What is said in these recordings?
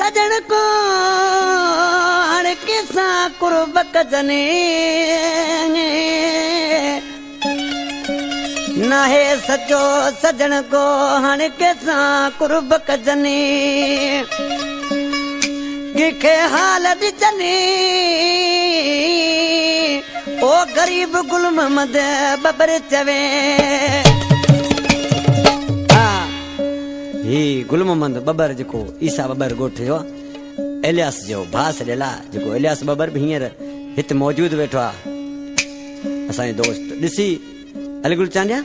सजन को हण किसा कुर्ब कजने ना है सचो सजन को हण किसा कुर्ब कजने के हाल ॾिजने ओ गरीब गुल मोहम्मद बबर चवे ही गुल मोहम्मद बबर जेको ईसा बबर ॻोठ जो इलियास जो भास ॾेला जेको इलियास बबर बि हींअर हिते मौजूद वेठो आहे असांजो दोस्त ॾिसी अली गुल चांडिया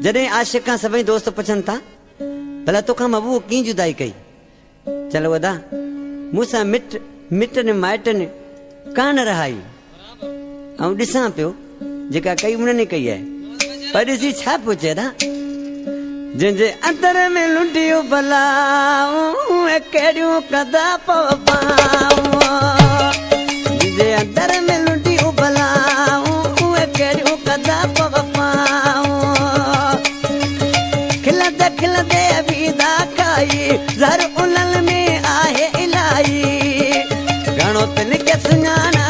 जॾहिं आशिक़ सभई दोस्त पुछनि था भला तोखां महबूब कीअं जुदाई कई चलो वदा मूंसां मिटनि माइटनि कान रहाई ऐं ॾिसां पियो जेका कई उन्हनि कई आहे पर ॾिसी छा पियो चए था जंहिंजे अंदर में लुंडियूं भलाऊं कहिड़ियूं कदा पाऊं जंहिंजे अंदर में लुंडियूं भलाऊं कहिड़ियूं कदा पाऊं खिलंदे खिलंदे विदा खाई ज़र उन्हनि में आहे इलाही घणो तिन खे सुञाणा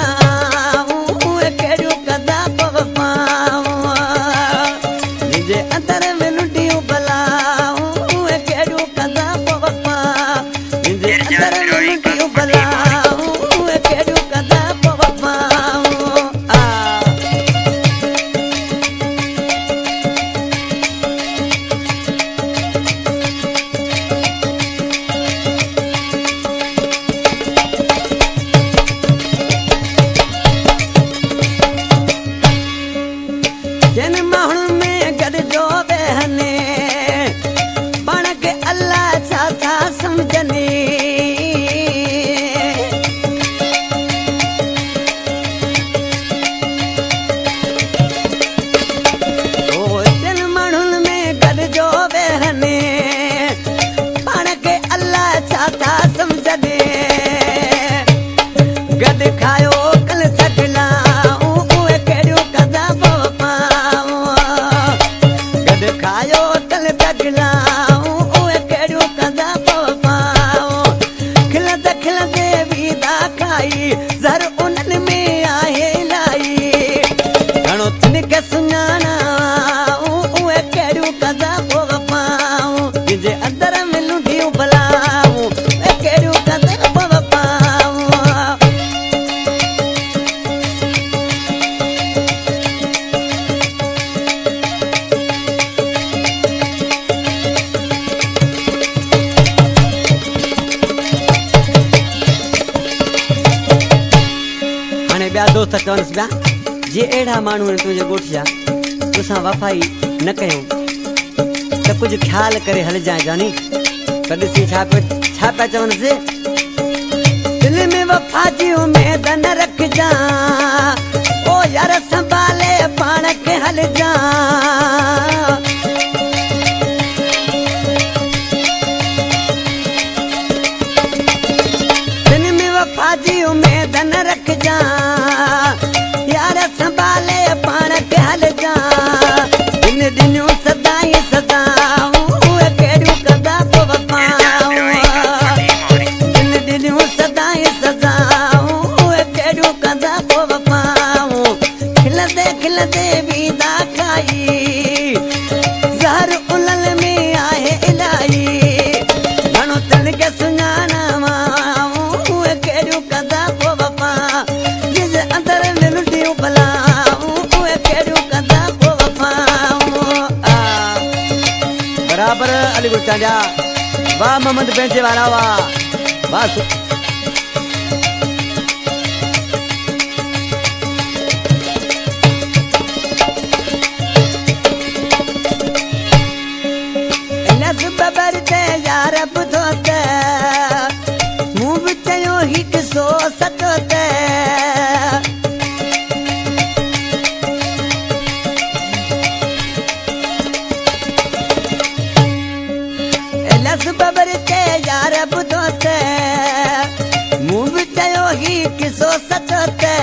दोस्त चवनिस पिया जे अहिड़ा माण्हू आहिनि तुंहिंजे ॻोठ जा तोसां वफ़ाई न कयूं त कुझु ख़्यालु करे हलिजांइ जानी त ॾिसी छा पिया चवनिसि दिल में वफ़ा जी उमेद न रखजांइ ओ यार संभाले पाण खे हलिजांइ दिल में वफ़ा जी उमेद न रखजांइ संभाले पाण खे हलिजांइ इन ॾिनियूं सदाई सदाऊं कहिड़ियूं कदा पोइ वफ़ाऊं इन ॾिनियूं सदाई सदाऊं कहिड़ियूं कदा पोइ वफ़ाऊं खिलंदे खिलंदे विदा खाई ज़हर उन्हनि में आहे इलाही घणो तिन खे सुञाणा कहिड़ियूं कदा पोइ वफ़ा जंहिंजे अंदर में लुंडियूं भला बराबर अली गुल चांडिया वाह मोहम्मद बेंचे वाला वाह बस नस बबर ते यार बुधो ते मूं बि चयो ही किसो सचो ते बबर ते यार बुधो ते मूं बि चयो ही किसो सचो ते